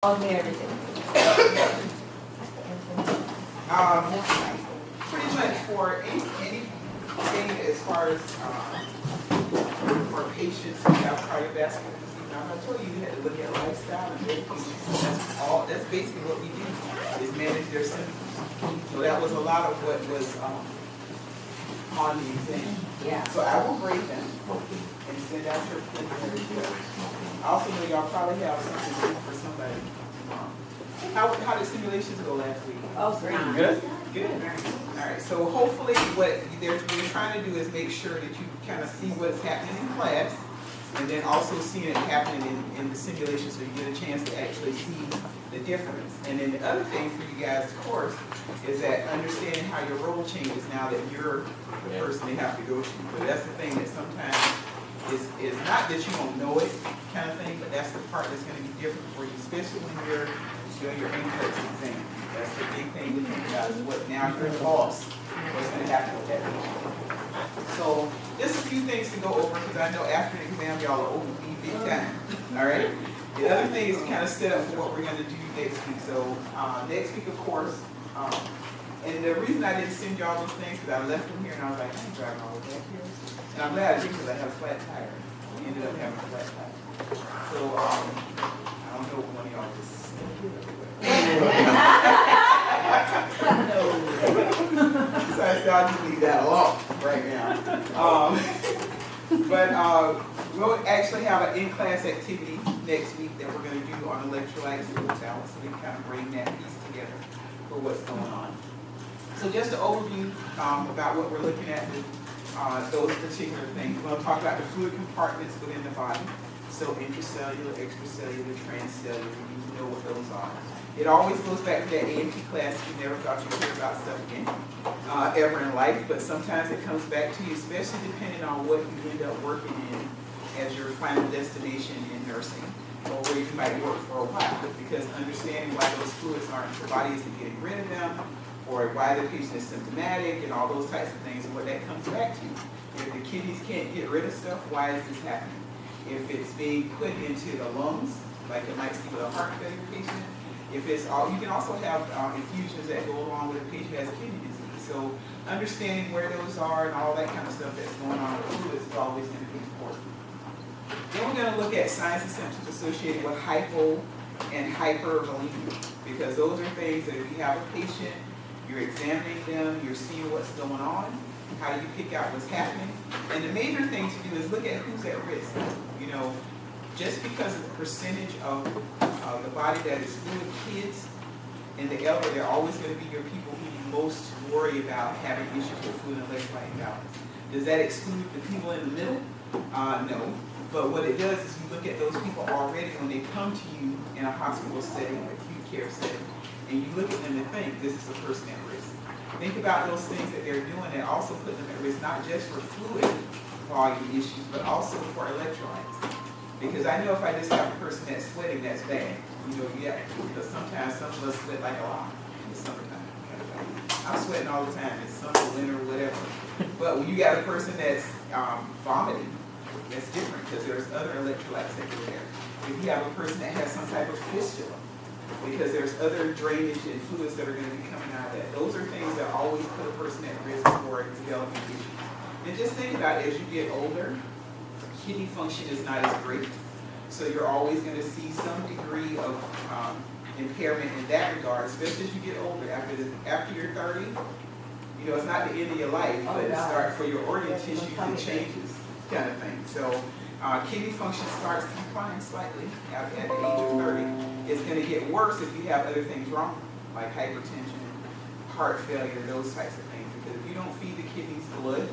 On everything. Pretty much for anything as far as for patients who have cardiovascular disease. Now, I told you you had to look at lifestyle and medication. That's basically what we do, is manage their symptoms. So that was a lot of what was on the exam. Yeah. So I will grade them and send out your preliminary results. I also know y'all probably have something to do for somebody tomorrow. How did simulations go last week? Oh, great. Good? Good. All right, so hopefully what you're trying to do is make sure that you kind of see what's happening in class, and then also seeing it happening in the simulation, so you get a chance to actually see the difference. And then the other thing for you guys, of course, is that understanding how your role changes now that you're the person they have to go to. But that's the thing that sometimes is not that you don't know it kind of thing, but that's the part that's going to be different for you, especially when you're doing your NCLEX exam. That's the big thing to think about, is what now you're the boss, what's going to happen with that patient. So just a few things to go over, because I know after the exam y'all are over me big time. All right? The other thing is kind of set up for what we're going to do next week. So next week, of course, and the reason I didn't send y'all those things, because I left them here and I was like, I ain't driving all the way back here. And I'm glad I did, because I had a flat tire. We ended up having a flat tire. So I don't know if one of y'all just so I'll just leave that alone right now. But we'll actually have an in-class activity next week that we're going to do on electrolytes and balance, so we can kind of bring that piece together for what's going on. So just an overview about what we're looking at with those particular things. We're going to talk about the fluid compartments within the body. So intracellular, extracellular, transcellular, you need to know what those are. It always goes back to that A&P class. You never thought you'd hear about stuff again, ever in life, but sometimes it comes back to you, especially depending on what you end up working in as your final destination in nursing, or where you might work for a while, because understanding why those fluids aren't, your body isn't getting rid of them, or why the patient is symptomatic, and all those types of things, and what that comes back to. If the kidneys can't get rid of stuff, why is this happening? If it's being put into the lungs, like you might see with a heart failure patient, if it's all, you can also have infusions that go along with a patient who has kidney disease. So understanding where those are and all that kind of stuff that's going on with fluids is always going to be important. Then we're going to look at signs and symptoms associated with hypo and hypervolemia, because those are things that if you have a patient, you're examining them, you're seeing what's going on, how do you pick out what's happening? And the major thing to do is look at who's at risk. You know, just because of the percentage of the body that is fluid, kids and the elderly, they're always going to be your people who you most worry about having issues with fluid and electrolyte imbalance. Does that exclude the people in the middle? No. But what it does is you look at those people already when they come to you in a hospital setting, acute care setting, and you look at them and think, this is a person at risk. Think about those things that they're doing that also put them at risk, not just for fluid volume issues, but also for electrolytes. Because I know if I just have a person that's sweating, that's bad. You know, yeah, because sometimes some of us sweat like a lot in the summertime. I'm sweating all the time. It's summer, winter, whatever. But when you got a person that's vomiting, that's different, because there's other electrolytes that are there. If you have a person that has some type of fistula, because there's other drainage and fluids that are going to be coming out of that. Those are things that always put a person at risk for developing issues. And just think about it, as you get older, kidney function is not as great. So you're always going to see some degree of impairment in that regard, especially as you get older. After you're 30, you know, it's not the end of your life, but it starts for your organ tissue and changes kind of thing. So kidney function starts to decline slightly at the age of 30. It's going to get worse if you have other things wrong, like hypertension, heart failure, those types of things. Because if you don't feed the kidneys blood,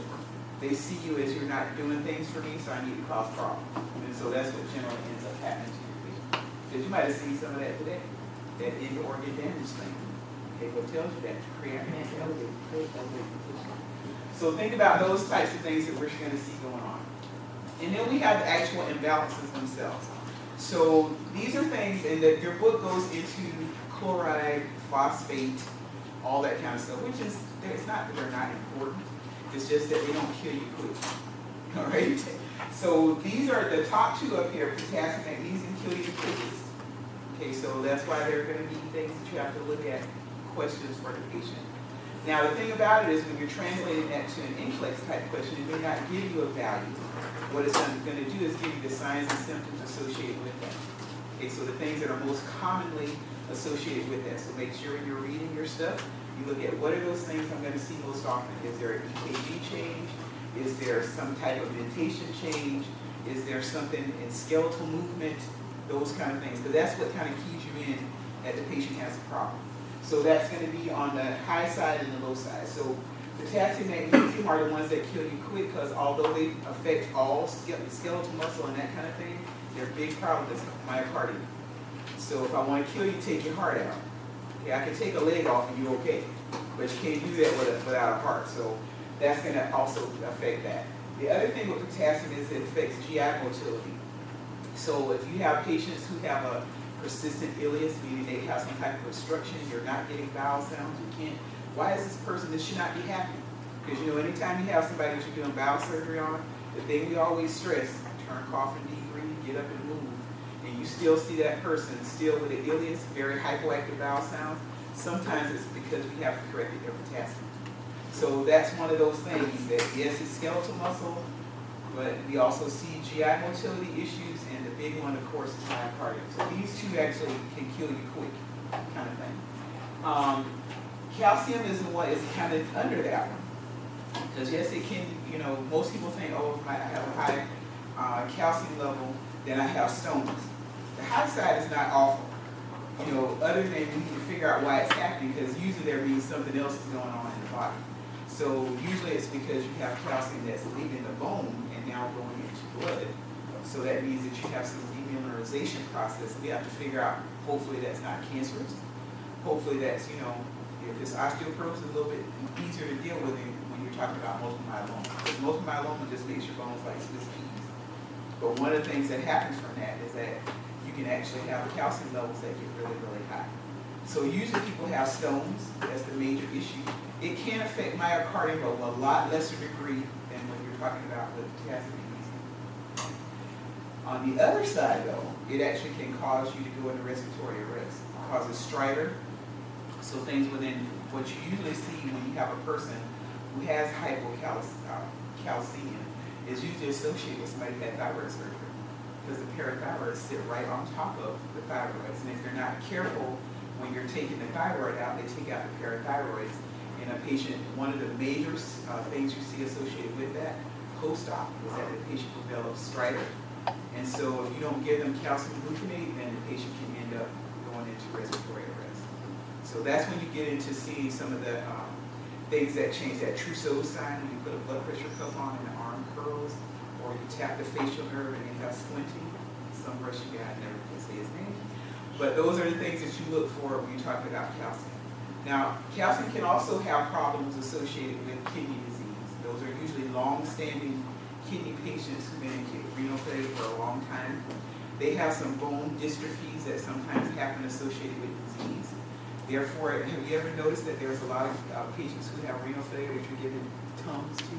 they see you as you're not doing things for me, so I need to cause problems. And so that's what generally ends up happening to your patient. Because you might have seen some of that today, that end organ damage thing. Okay, what tells you that? Creatinine is elevated. So think about those types of things that we're going to see going on. And then we have the actual imbalances themselves. So these are things, and your book goes into chloride, phosphate, all that kind of stuff, which is, it's not that they're not important. It's just that they don't kill you quick. All right? So these are the top two up here, potassium, magnesium, kill you quickest. Okay, so that's why there are going to be things that you have to look at, questions for the patient. Now the thing about it is when you're translating that to an NCLEX type question, it may not give you a value. What it's going to do is give you the signs and symptoms associated with that. Okay, so the things that are most commonly associated with that. So make sure when you're reading your stuff, you look at what are those things I'm going to see most often. Is there an EKG change? Is there some type of mentation change? Is there something in skeletal movement? Those kind of things. Because that's what kind of keys you in that the patient has a problem. So that's going to be on the high side and the low side. So potassium and magnesium are the ones that kill you quick because although they affect all skeletal muscle and that kind of thing, they're a big problem with myocardium. So if I want to kill you, take your heart out. Okay, I can take a leg off and you're okay, but you can't do that without a heart. So that's going to also affect that. The other thing with potassium is it affects GI motility. So if you have patients who have a persistent ileus, meaning they have some type of obstruction, you're not getting vowel sounds, you can't, why is this person, this should not be happening? Because you know, anytime you have somebody that you're doing bowel surgery on, the thing we always stress, turn, cough, and degree, get up and move. And you still see that person still with an ileus, very hypoactive vowel sounds. Sometimes it's because we haven't corrected their potassium. So that's one of those things that, yes, it's skeletal muscle, but we also see GI motility issues, and the big one, of course, is myocardium. So these two actually can kill you quick, kind of thing. Calcium is the one is kind of under that one. Because yes, it can, you know, most people think, oh, if I have a high calcium level, then I have stones. The high side is not awful. You know, other than we need to figure out why it's happening, because usually there means something else is going on in the body. So usually it's because you have calcium that's leaving the bone and now going into blood. So that means that you have some demineralization process. We have to figure out, hopefully that's not cancerous. Hopefully that's, you know, if it's osteoporosis, a little bit easier to deal with when you're talking about multiple myeloma. Because multiple myeloma just makes your bones like Swiss cheese. But one of the things that happens from that is that you can actually have calcium levels that get really, really high. So usually people have stones. That's the major issue. It can affect myocardium, but a lot lesser degree than what you're talking about with potassium and magnesium. On the other side, though, it actually can cause you to go into respiratory arrest. It causes stridor. So things within what you usually see when you have a person who has hypocalcemia is usually associated with somebody who had thyroid surgery, because the parathyroids sit right on top of the thyroids, and if you're not careful when you're taking the thyroid out, they take out the parathyroids. In a patient, one of the major things you see associated with that post-op is that the patient develops stridor. And so if you don't give them calcium gluconate, then the patient can end up going into respiratory arrest. So that's when you get into seeing some of the things that change that Trousseau sign, when you put a blood pressure cuff on and the arm curls, or you tap the facial nerve and you have squinting. Some Russian guy, I never can say his name. But those are the things that you look for when you're talking about calcium. Now, calcium can also have problems associated with kidney disease. Those are usually long-standing kidney patients who've been in renal failure for a long time. They have some bone dystrophies that sometimes happen associated with disease. Therefore, have you ever noticed that there's a lot of patients who have renal failure that you're giving Tums to?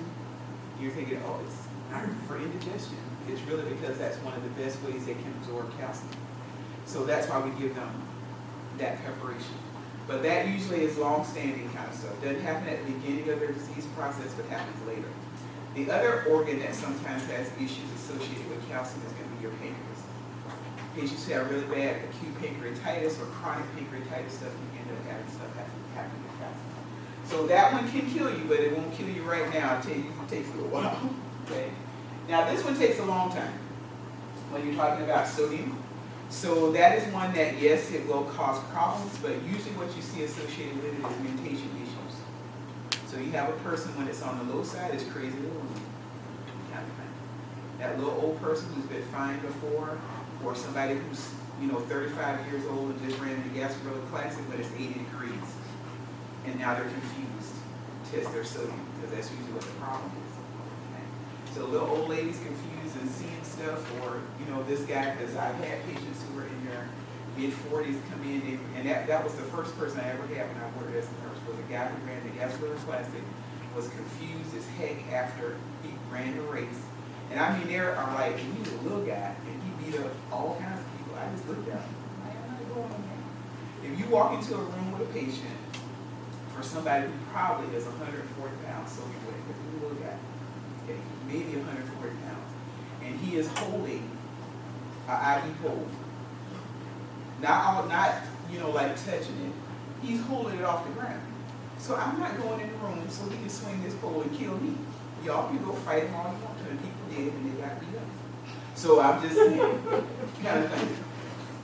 You're thinking, oh, it's not for indigestion. It's really because that's one of the best ways they can absorb calcium. So that's why we give them that preparation. But that usually is long-standing kind of stuff. Doesn't happen at the beginning of their disease process, but happens later. The other organ that sometimes has issues associated with calcium is going to be your pancreas. Patients who have really bad acute pancreatitis or chronic pancreatitis stuff can end up having stuff happen with calcium. So that one can kill you, but it won't kill you right now. I'll tell you, it takes a little while. Okay. Now this one takes a long time when you're talking about sodium. So that is one that, yes, it will cause problems, but usually what you see associated with it is mentation issues. So you have a person when it's on the low side, it's crazy little kind of thing. That little old person who's been fine before, or somebody who's, you know, 35 years old and just ran the Gasparilla Classic, but it's 80 degrees. And now they're confused to test their sodium, because that's usually what the problem is. Okay? So little old ladies confused and seeing stuff, or, you know, this guy, because I've had patients who were in their mid-40s come in, and that was the first person I ever had when I worked as a nurse, was a guy who ran the Gasparilla Classic, was confused as heck after he ran the race. And I mean, there are like, he was a little guy, and he beat up all kinds of people. I just looked at him. going on there. If you walk into a room with a patient, for somebody who probably is 140 pounds, so you weigh, because we little guy, okay, maybe 140 pounds, and he is holding an IV pole, not like touching it, he's holding it off the ground. So I'm not going in the room so he can swing this pole and kill me. Y'all can go fight him all you want to, and people did, and they got beat up. So I'm just saying, kind of thing.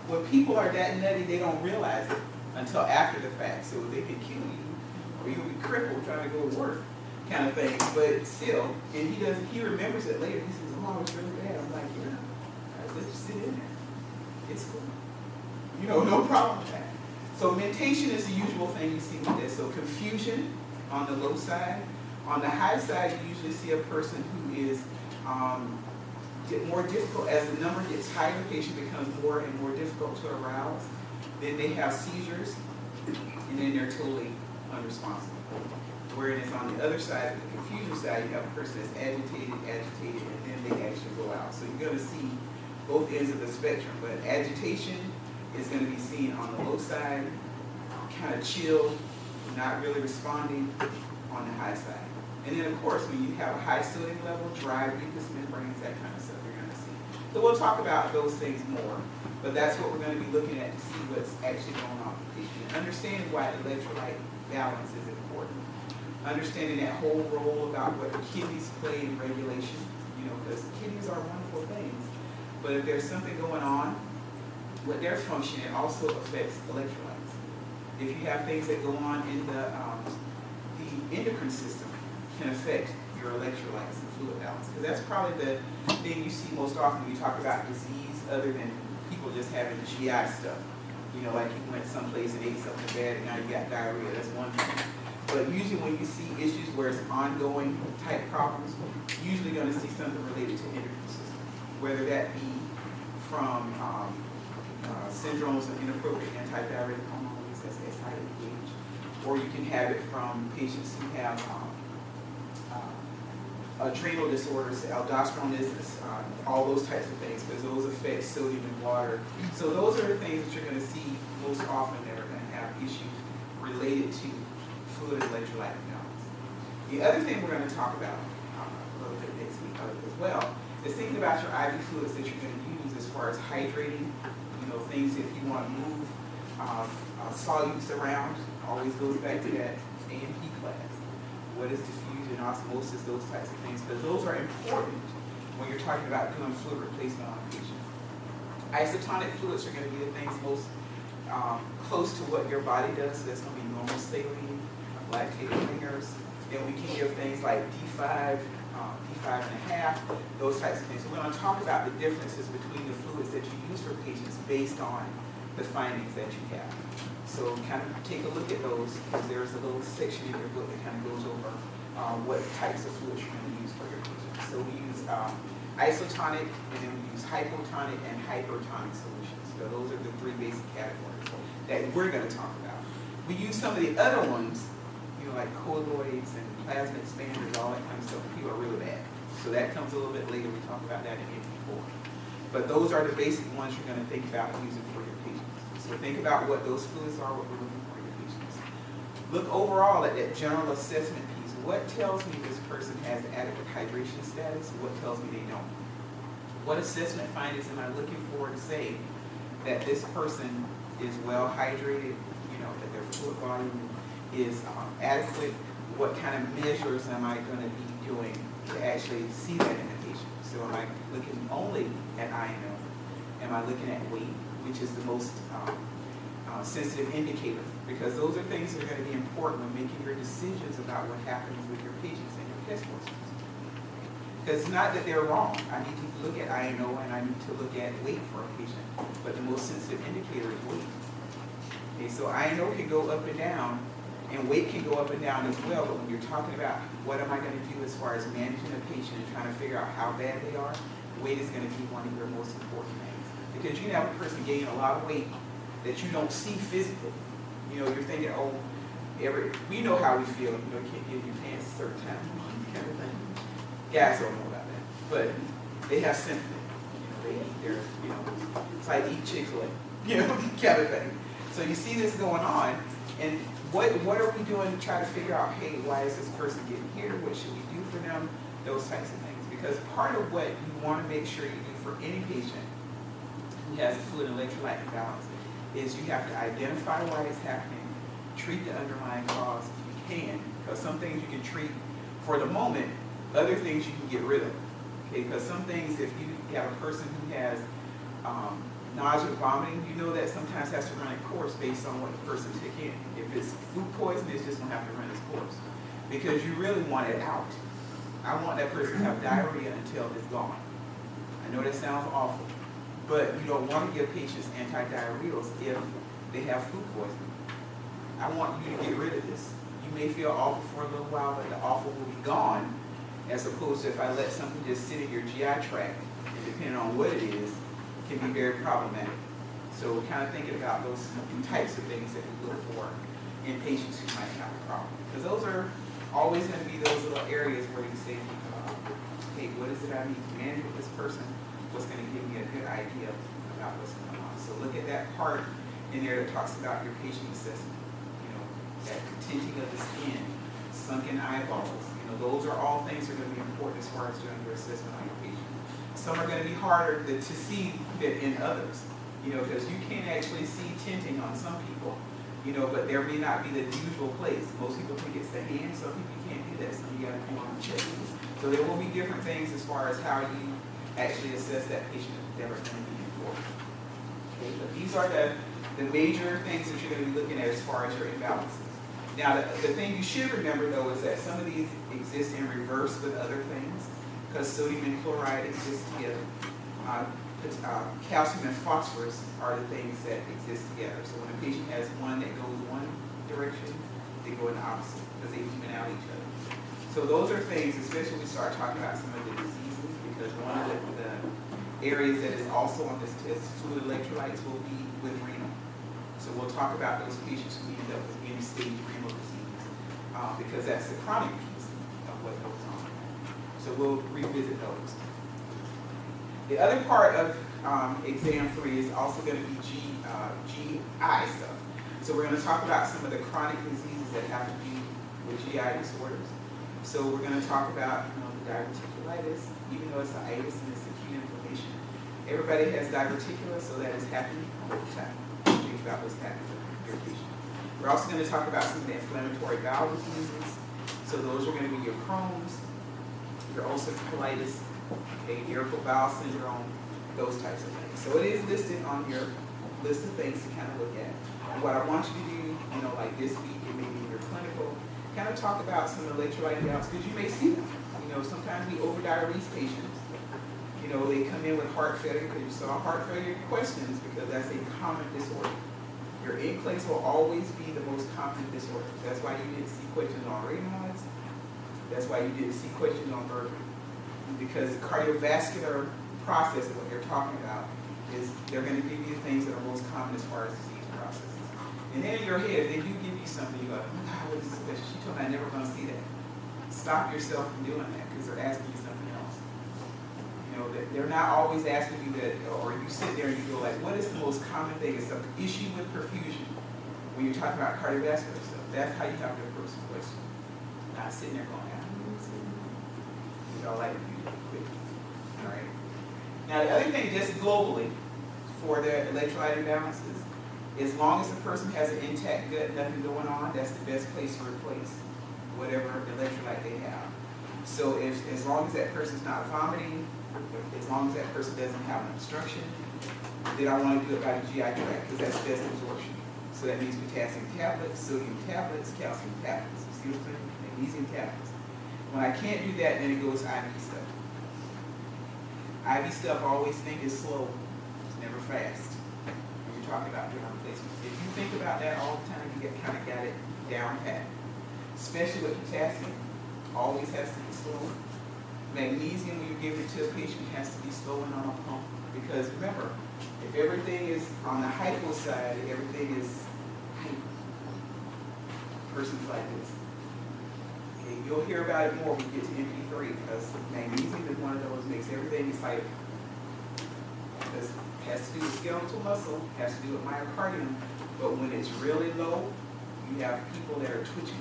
When people are that nutty, they don't realize it until after the fact. So they can kill you, or you'll be crippled trying to go to work, kind of thing. But still, and he remembers it later. He says, "Oh, it was really bad." I'm like, "Yeah, let's just sit in there. It's cool. No problem with that." So mentation is the usual thing you see with this. So confusion on the low side. On the high side, you usually see a person who is more difficult. As the number gets higher, the patient becomes more and more difficult to arouse. Then they have seizures, and then they're totally unresponsive. Whereas on the other side, the confusion side, you have a person that's agitated, and then they actually go out. So you're going to see both ends of the spectrum. But agitation is going to be seen on the low side, kind of chill, not really responding on the high side. And then, of course, when you have a high sodium level, dry mucous membranes, that kind of stuff you're going to see. So we'll talk about those things more, but that's what we're going to be looking at to see what's actually going on with the patient. And understanding why electrolyte balance is important. Understanding that whole role about what the kidneys play in regulation, because kidneys are wonderful things. But if there's something going on with their function, it also affects electrolytes. If you have things that go on in the endocrine system, can affect your electrolytes and fluid balance. Because that's probably the thing you see most often when you talk about disease, other than people just having the GI stuff. Like you went someplace and ate something bad and now you got diarrhea. That's one thing. But usually when you see issues where it's ongoing type problems, you're usually going to see something related to endocrine system. Whether that be from syndromes of inappropriate antidiuretic hormones, that's SIADH, or you can have it from patients who have adrenal disorders, aldosteronism, all those types of things, because those affect sodium in water. So those are the things that you're going to see most often that are going to have issues related to fluid electrolyte imbalance. The other thing we're going to talk about a little bit next week as well is thinking about your IV fluids that you're going to use as far as hydrating, things if you want to move solutes around, always goes back to that A&P class. What is diffusion, osmosis, those types of things, because those are important when you're talking about doing fluid replacement on a patient. Isotonic fluids are going to be the things most close to what your body does, so that's going to be normal saline, lactated ringers. Then we can give things like D5, D5 and a half, those types of things. So we're going to talk about the differences between the fluids that you use for patients based on the findings that you have. So kind of take a look at those, because there's a little section in your book that kind of goes over what types of fluids you're going to use for your patients. So we use isotonic, and then we use hypotonic and hypertonic solutions. So those are the three basic categories that we're going to talk about. We use some of the other ones, like colloids and plasma expanders, all that kind of stuff. People are really bad. So that comes a little bit later. We talk about that in MP4. But those are the basic ones you're going to think about using for your patients. So think about what those fluids are, what we're looking for in your patients. Look overall at that general assessment piece. What tells me this person has adequate hydration status? What tells me they don't? What assessment findings am I looking for to say that this person is well hydrated, that their fluid volume is adequate? What kind of measures am I going to be doing to actually see that in the patient? So am I looking only at INO? Am I looking at weight, which is the most sensitive indicator? Because those are things that are going to be important when making your decisions about what happens with your patients and your test forces. Because it's not that they're wrong. I need to look at INO and I need to look at weight for a patient. But the most sensitive indicator is weight. Okay, so INO can go up and down, and weight can go up and down as well. But when you're talking about what am I going to do as far as managing a patient and trying to figure out how bad they are, weight is going to be one of your most important things. Because you can have a person gain a lot of weight that you don't see physically. You're thinking, oh, we know how we feel. You can't give your pants a certain time, kind of thing. Guys don't know about that, but they have symptoms. They eat their, It's like eat Chick-fil-A, kind of thing. So you see this going on, and what are we doing to try to figure out, hey, why is this person getting here? What should we do for them? Those types of things. Because part of what you want to make sure you do for any patient who has a fluid and electrolyte imbalance is you have to identify why it's happening, treat the underlying cause if you can, because some things you can treat for the moment, other things you can get rid of. Okay, because some things, if you have a person who has nausea, vomiting, you know that sometimes has to run a course based on what the person took in. If it's food poisoning, it's just going to have to run its course because you really want it out. I want that person to have diarrhea until it's gone. I know that sounds awful, but you don't want to give patients antidiarrheals if they have food poisoning. I want you to get rid of this. You may feel awful for a little while, but the awful will be gone, as opposed to if I let something just sit in your GI tract, and depending on what it is, can be very problematic. So we're kind of thinking about those types of things that we look for in patients who might have a problem. Because those are always going to be those little areas where you say, hey, what is it I need to manage with this person? What's going to give me a good idea about what's going on? So look at that part in there that talks about your patient assessment. That tinting of the skin, sunken eyeballs. Those are all things that are going to be important as far as doing your assessment on your patient. Some are going to be harder to see than in others, because you can actually see tinting on some people, but there may not be the usual place. Most people think it's the hand, some people can't do that, so you got to come on the chest. So there will be different things as far as how you actually assess that patient that are going to be important. Okay, but these are the major things that you're going to be looking at as far as your imbalances. Now, the thing you should remember, though, is that some of these exist in reverse with other things, because sodium and chloride exist together. Calcium and phosphorus are the things that exist together. So when a patient has one that goes one direction, they go in the opposite, because they even out each other. So those are things, especially when we start talking about some of the diseases, because one of the areas that is also on this test, fluid electrolytes, will be with renal. So we'll talk about those patients who end up with end-stage renal disease, because that's the chronic piece of what goes on. So we'll revisit those. The other part of exam 3 is also going to be GI stuff. So we're going to talk about some of the chronic diseases that have to do with GI disorders. So we're going to talk about the diverticulitis, even though it's the itis and it's acute inflammation. Everybody has diverticulitis, so that is happening all the time. Think about what's happening with your patient. We're also going to talk about some of the inflammatory bowel diseases. So those are going to be your Crohn's, your ulcerative colitis, irritable bowel syndrome, those types of things. So it is listed on your list of things to kind of look at. And what I want you to do, like this week, it may be in your clinical, kind of talk about some electrolyte imbalance, because you may see them. Sometimes we over-diurese patients. They come in with heart failure, because you saw heart failure questions, because that's a common disorder. Your NCLEX will always be the most common disorder. That's why you didn't see questions on Raynaud's. That's why you didn't see questions on Bergman. Because the cardiovascular process of what they're talking about is they're going to give you things that are most common as far as disease processes. And then in your head, they do give you something, you go, oh my God, what is this question? She told me I'm never going to see that. Stop yourself from doing that, because they're asking you something else. They're not always asking you that, or you sit there and you go like, what is the most common thing? It's an issue with perfusion. When you're talking about cardiovascular stuff, that's how you have to approach the question. Not sitting there going, like quick. All right. Now the other thing, just globally, for the electrolyte imbalances, as long as the person has an intact gut, nothing going on, that's the best place to replace whatever electrolyte they have. So as long as that person's not vomiting, as long as that person doesn't have an obstruction, then I want to do it by the GI tract, because that's best absorption. So that means potassium tablets, sodium tablets, calcium tablets, magnesium tablets. When I can't do that, then it goes IV stuff. IV stuff, I always think is slow. It's never fast. When you're talking about doing replacements. If you think about that all the time, you kind of got it down pat. Especially with potassium, always has to be slow. Magnesium, when you give it to a patient, has to be slow and on a pump. Because remember, if everything is on the hypo side, everything is hypo. Person's like this. You'll hear about it more when we get to MP3, because magnesium is one of those makes everything excitable. Because it has to do with skeletal muscle, has to do with myocardium, but when it's really low, you have people that are twitching,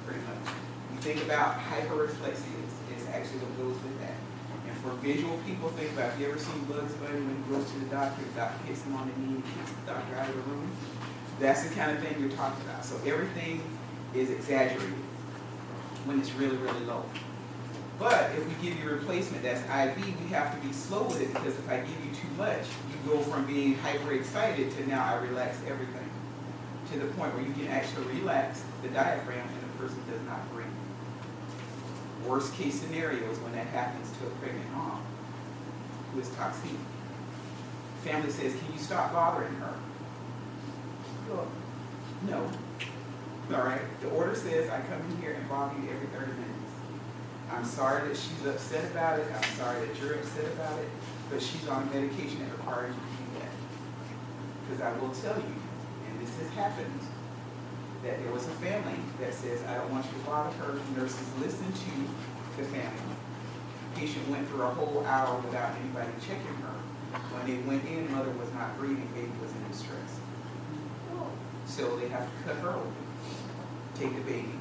pretty much. You think about hyperreflexia, is actually what goes with that. And for visual people, think about, have you ever seen Bugs Bunny when he goes to the doctor hits him on the knee, kicks the doctor out of the room? That's the kind of thing you're talking about. So everything is exaggerated when it's really, really low. But if we give you a replacement that's IV, we have to be slow with it, because if I give you too much, you go from being hyper excited to now I relax everything, to the point where you can actually relax the diaphragm and the person does not breathe. Worst case scenario is when that happens to a pregnant mom who is toxic. Family says, can you stop bothering her? Well, no. All right, the order says I come in here and bother you every 30 minutes. I'm sorry that she's upset about it. I'm sorry that you're upset about it. But she's on a medication that requires you to do that. Because I will tell you, and this has happened, that there was a family that says, I don't want you to bother her. Nurses listened to the family. The patient went through a whole hour without anybody checking her. When they went in, mother was not breathing, baby was in distress. So they have to cut her open, take the baby.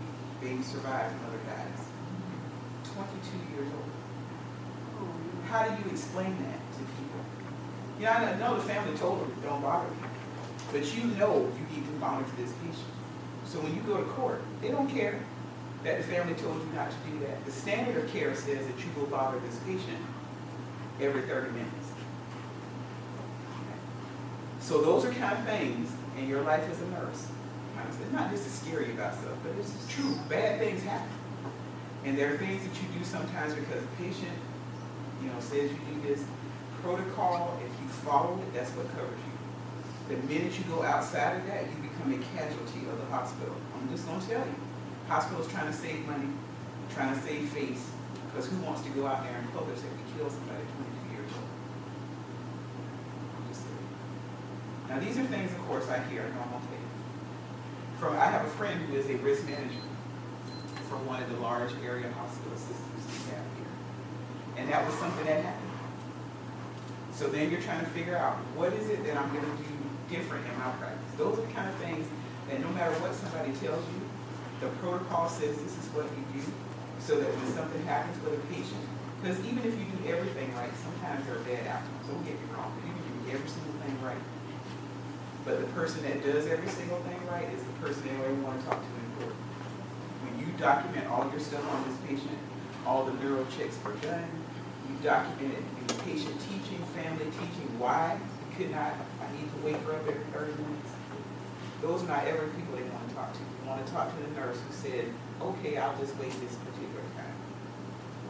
Baby survives, mother dies. 22 years old. How do you explain that to people? Yeah, I know the family told her, don't bother me. But you know you need to monitor this patient. So when you go to court, they don't care that the family told you not to do that. The standard of care says that you go bother this patient every 30 minutes. So those are kind of things in your life as a nurse. It's not just to scare you about stuff, but it's true. Bad things happen. And there are things that you do sometimes because the patient, says you do this. Protocol, if you follow it, that's what covers you. The minute you go outside of that, you become a casualty of the hospital. I'm just going to tell you. Hospitals trying to save money, trying to save face, because who wants to go out there and publish that we killed somebody 22 years old? I'm just saying. Now these are things, of course, I hear in normal take. I have a friend who is a risk manager for one of the large area hospital systems we have here. And that was something that happened. So then you're trying to figure out, what is it that I'm going to do different in my practice? Those are the kind of things that no matter what somebody tells you, the protocol says this is what you do, so that when something happens with a patient, because even if you do everything right, sometimes there are bad outcomes. Don't get me wrong, you can do every single thing right. But the person that does every single thing right is the person they always want to talk to in court. When you document all your stuff on this patient, all the neuro checks are done, you documented the patient teaching, family teaching, why you could not, I need to wake her up every 30 minutes. Those are not ever people they want to talk to. They want to talk to the nurse who said, okay, I'll just wait this particular time.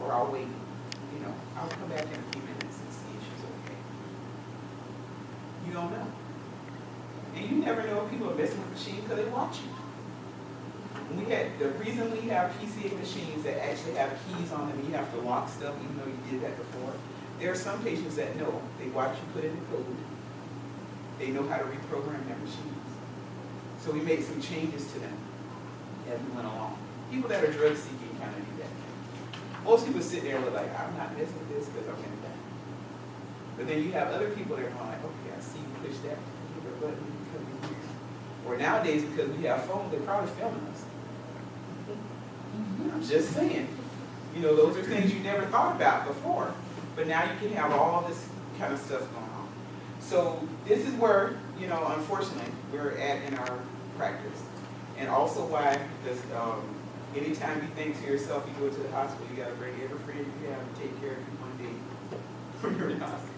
Or I'll wait, I'll come back in a few minutes and see if she's okay. You don't know. And you never know if people are messing with machines because they watch you. The reason we have PCA machines that actually have keys on them, you have to lock stuff even though you did that before. There are some patients that know. They watch you put in the code. They know how to reprogram their machines. So we made some changes to them as we went along. People that are drug seeking kind of do that. Most people sit there and look like, I'm not messing with this because I'm going to die. But then you have other people that are going like, okay, I see you push that particular button, you come in here. Or nowadays, because we have phones, they're probably filming us. I'm just saying. Those are things you never thought about before. But now you can have all this kind of stuff going on. So this is where, unfortunately, we're at in our practice. And also why, because anytime you think to yourself, you go to the hospital, you got to bring every friend you have and take care of you one day when you're in the hospital.